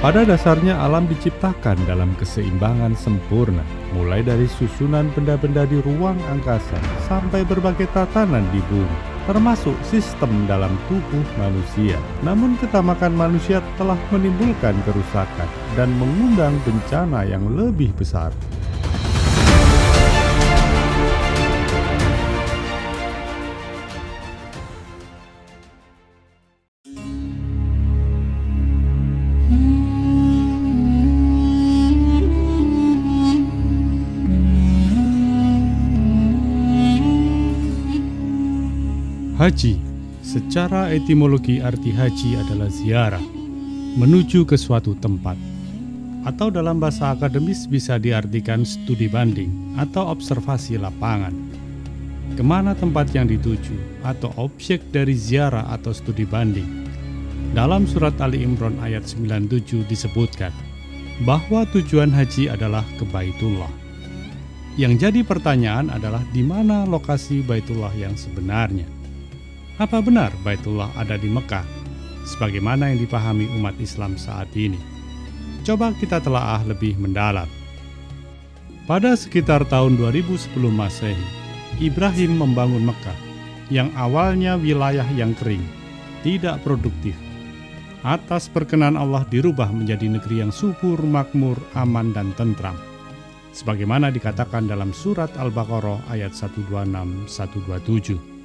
Pada dasarnya alam diciptakan dalam keseimbangan sempurna, mulai dari susunan benda-benda di ruang angkasa sampai berbagai tatanan di bumi, termasuk sistem dalam tubuh manusia. Namun ketamakan manusia telah menimbulkan kerusakan dan mengundang bencana yang lebih besar. Haji, secara etimologi arti haji adalah ziarah, menuju ke suatu tempat. Atau dalam bahasa akademis bisa diartikan studi banding atau observasi lapangan. Kemana tempat yang dituju atau objek dari ziarah atau studi banding. Dalam surat Ali Imran ayat 97 disebutkan bahwa tujuan haji adalah ke Baitullah. Yang jadi pertanyaan adalah di mana lokasi Baitullah yang sebenarnya? Apa benar Baitullah ada di Mekah, sebagaimana yang dipahami umat Islam saat ini? Coba kita telaah lebih mendalam. Pada sekitar tahun 2010 Masehi, Ibrahim membangun Mekah, yang awalnya wilayah yang kering, tidak produktif. Atas perkenan Allah dirubah menjadi negeri yang subur, makmur, aman, dan tentram. Sebagaimana dikatakan dalam surat Al-Baqarah ayat 126-127.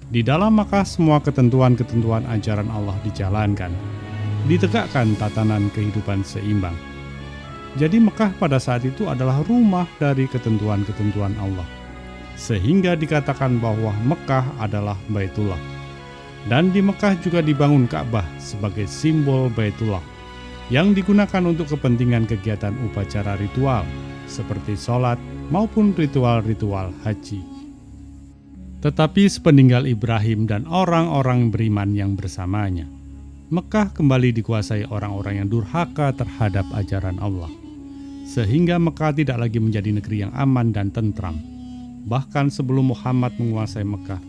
Di dalam Makkah semua ketentuan-ketentuan ajaran Allah dijalankan, ditegakkan tatanan kehidupan seimbang. Jadi Mekah pada saat itu adalah rumah dari ketentuan-ketentuan Allah, sehingga dikatakan bahwa Mekah adalah Baitullah. Dan di Mekah juga dibangun Ka'bah sebagai simbol Baitullah, yang digunakan untuk kepentingan kegiatan upacara ritual, seperti sholat maupun ritual-ritual haji. Tetapi sepeninggal Ibrahim dan orang-orang beriman yang bersamanya, Mekah kembali dikuasai orang-orang yang durhaka terhadap ajaran Allah, sehingga Mekah tidak lagi menjadi negeri yang aman dan tentram. Bahkan sebelum Muhammad menguasai Mekah,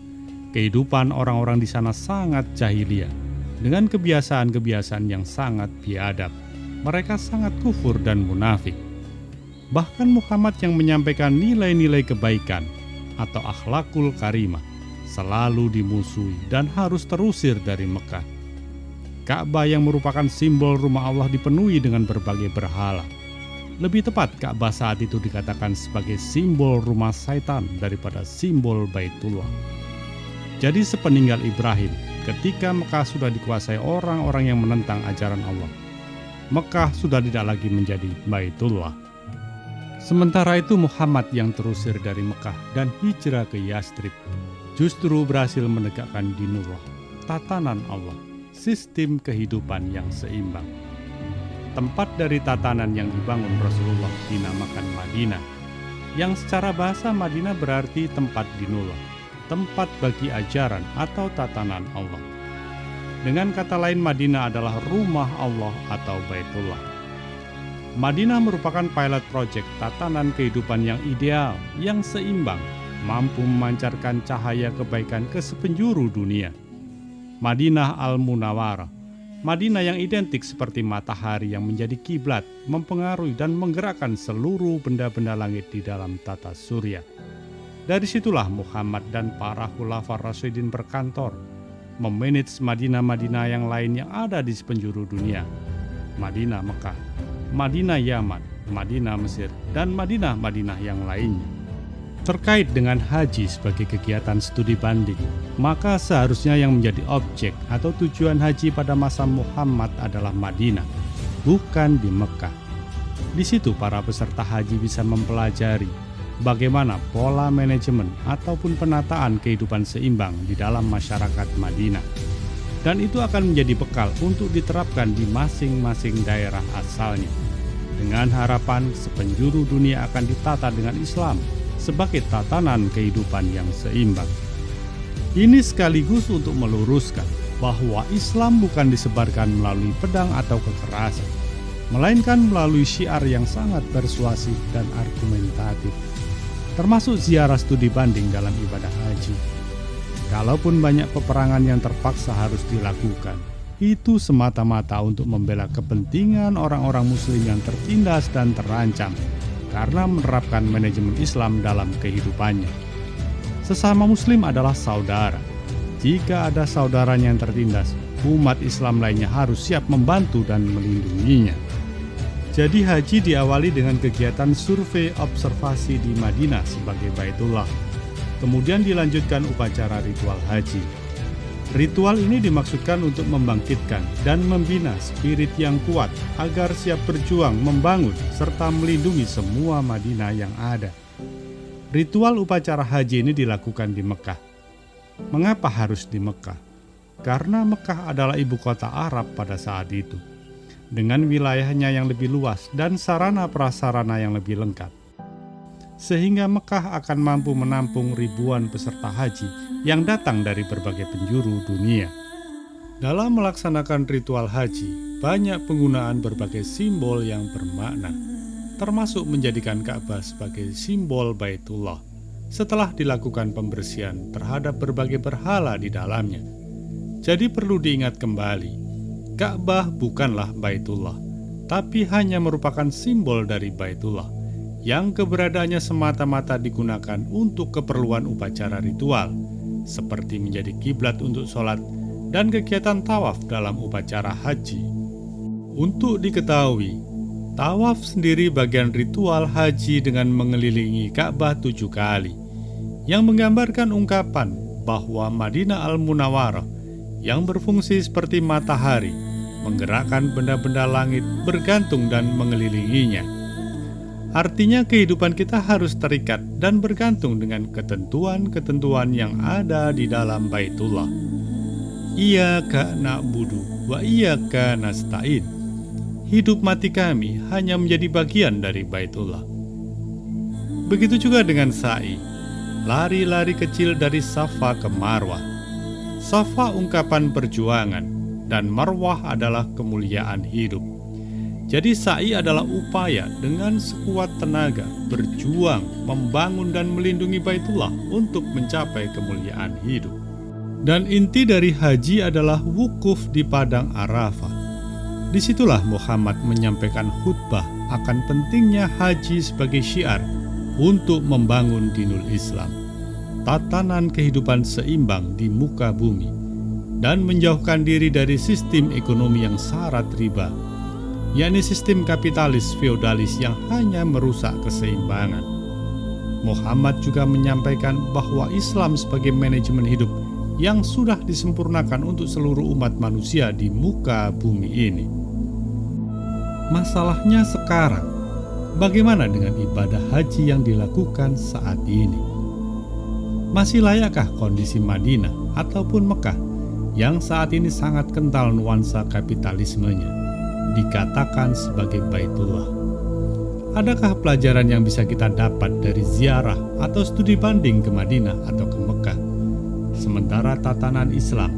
kehidupan orang-orang di sana sangat jahiliyah, dengan kebiasaan-kebiasaan yang sangat biadab. Mereka sangat kufur dan munafik. Bahkan Muhammad yang menyampaikan nilai-nilai kebaikan atau akhlakul karimah selalu dimusuhi dan harus terusir dari Mekah. Ka'bah yang merupakan simbol rumah Allah dipenuhi dengan berbagai berhala. Lebih tepat, Ka'bah saat itu dikatakan sebagai simbol rumah syaitan daripada simbol Baitullah. Jadi sepeninggal Ibrahim, ketika Mekah sudah dikuasai orang-orang yang menentang ajaran Allah, Mekah sudah tidak lagi menjadi Baitullah. Sementara itu Muhammad yang terusir dari Mekah dan hijrah ke Yastrib justru berhasil menegakkan dinullah, tatanan Allah, sistem kehidupan yang seimbang. Tempat dari tatanan yang dibangun Rasulullah dinamakan Madinah, yang secara bahasa Madinah berarti tempat dinullah, tempat bagi ajaran atau tatanan Allah. Dengan kata lain, Madinah adalah rumah Allah atau Baitullah. Madinah merupakan pilot project tatanan kehidupan yang ideal, yang seimbang, mampu memancarkan cahaya kebaikan ke sepenjuru dunia. Madinah Al-Munawwarah, Madinah yang identik seperti matahari yang menjadi kiblat, mempengaruhi dan menggerakkan seluruh benda-benda langit di dalam tata surya. Dari situlah Muhammad dan para khulafaur rasyidin berkantor, memanage Madinah-Madinah yang lain yang ada di sepenjuru dunia. Madinah Mekah, Madinah Yaman, Madinah Mesir, dan Madinah-Madinah yang lainnya. Terkait dengan haji sebagai kegiatan studi banding, maka seharusnya yang menjadi objek atau tujuan haji pada masa Muhammad adalah Madinah, bukan di Mekah. Di situ para peserta haji bisa mempelajari bagaimana pola manajemen ataupun penataan kehidupan seimbang di dalam masyarakat Madinah. Dan itu akan menjadi bekal untuk diterapkan di masing-masing daerah asalnya. Dengan harapan sepenjuru dunia akan ditata dengan Islam sebagai tatanan kehidupan yang seimbang. Ini sekaligus untuk meluruskan bahwa Islam bukan disebarkan melalui pedang atau kekerasan, melainkan melalui syiar yang sangat persuasif dan argumentatif, termasuk ziarah studi banding dalam ibadah haji. Kalaupun banyak peperangan yang terpaksa harus dilakukan, itu semata-mata untuk membela kepentingan orang-orang Muslim yang tertindas dan terancam karena menerapkan manajemen Islam dalam kehidupannya. Sesama Muslim adalah saudara. Jika ada saudaranya yang tertindas, umat Islam lainnya harus siap membantu dan melindunginya. Jadi haji diawali dengan kegiatan survei observasi di Madinah sebagai Baitullah. Kemudian dilanjutkan upacara ritual haji. Ritual ini dimaksudkan untuk membangkitkan dan membina spirit yang kuat agar siap berjuang membangun serta melindungi semua Madinah yang ada. Ritual upacara haji ini dilakukan di Mekah. Mengapa harus di Mekah? Karena Mekah adalah ibu kota Arab pada saat itu, dengan wilayahnya yang lebih luas dan sarana prasarana yang lebih lengkap. Sehingga Mekah akan mampu menampung ribuan peserta haji yang datang dari berbagai penjuru dunia. Dalam melaksanakan ritual haji, banyak penggunaan berbagai simbol yang bermakna, termasuk menjadikan Ka'bah sebagai simbol Baitullah setelah dilakukan pembersihan terhadap berbagai berhala di dalamnya. Jadi perlu diingat kembali, Ka'bah bukanlah Baitullah, tapi hanya merupakan simbol dari Baitullah yang keberadaannya semata-mata digunakan untuk keperluan upacara ritual, seperti menjadi kiblat untuk sholat dan kegiatan tawaf dalam upacara haji. Untuk diketahui, tawaf sendiri bagian ritual haji dengan mengelilingi Ka'bah 7 kali, yang menggambarkan ungkapan bahwa Madinah Al-Munawwarah yang berfungsi seperti matahari, menggerakkan benda-benda langit bergantung dan mengelilinginya. Artinya kehidupan kita harus terikat dan bergantung dengan ketentuan-ketentuan yang ada di dalam Baitullah. Iyyaka na'budu wa iyyaka nasta'in. Hidup mati kami hanya menjadi bagian dari Baitullah. Begitu juga dengan sa'i, lari-lari kecil dari Safa ke Marwah. Safa ungkapan perjuangan dan Marwah adalah kemuliaan hidup. Jadi sa'i adalah upaya dengan sekuat tenaga berjuang, membangun dan melindungi Baitullah untuk mencapai kemuliaan hidup. Dan inti dari haji adalah wukuf di Padang Arafah. Disitulah Muhammad menyampaikan khutbah akan pentingnya haji sebagai syiar untuk membangun dinul Islam, tatanan kehidupan seimbang di muka bumi, dan menjauhkan diri dari sistem ekonomi yang syarat riba, yakni sistem kapitalis feodalis yang hanya merusak keseimbangan. Muhammad juga menyampaikan bahwa Islam sebagai manajemen hidup yang sudah disempurnakan untuk seluruh umat manusia di muka bumi ini. Masalahnya sekarang, bagaimana dengan ibadah haji yang dilakukan saat ini? Masih layakkah kondisi Madinah ataupun Mekah yang saat ini sangat kental nuansa kapitalismenya dikatakan sebagai Baitullah? Adakah pelajaran yang bisa kita dapat dari ziarah atau studi banding ke Madinah atau ke Mekah? Sementara tatanan Islam,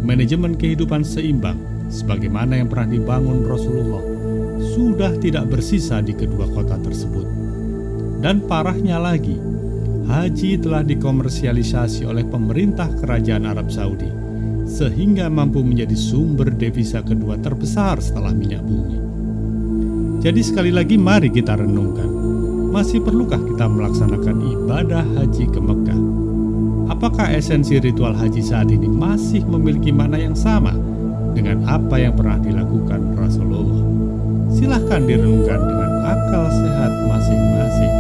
manajemen kehidupan seimbang, sebagaimana yang pernah dibangun Rasulullah, sudah tidak bersisa di kedua kota tersebut. Dan parahnya lagi, haji telah dikomersialisasi oleh pemerintah kerajaan Arab Saudi, sehingga mampu menjadi sumber devisa kedua terbesar setelah minyak bumi. Jadi sekali lagi mari kita renungkan, masih perlukah kita melaksanakan ibadah haji ke Mekah? Apakah esensi ritual haji saat ini masih memiliki makna yang sama dengan apa yang pernah dilakukan Rasulullah? Silahkan direnungkan dengan akal sehat masing-masing.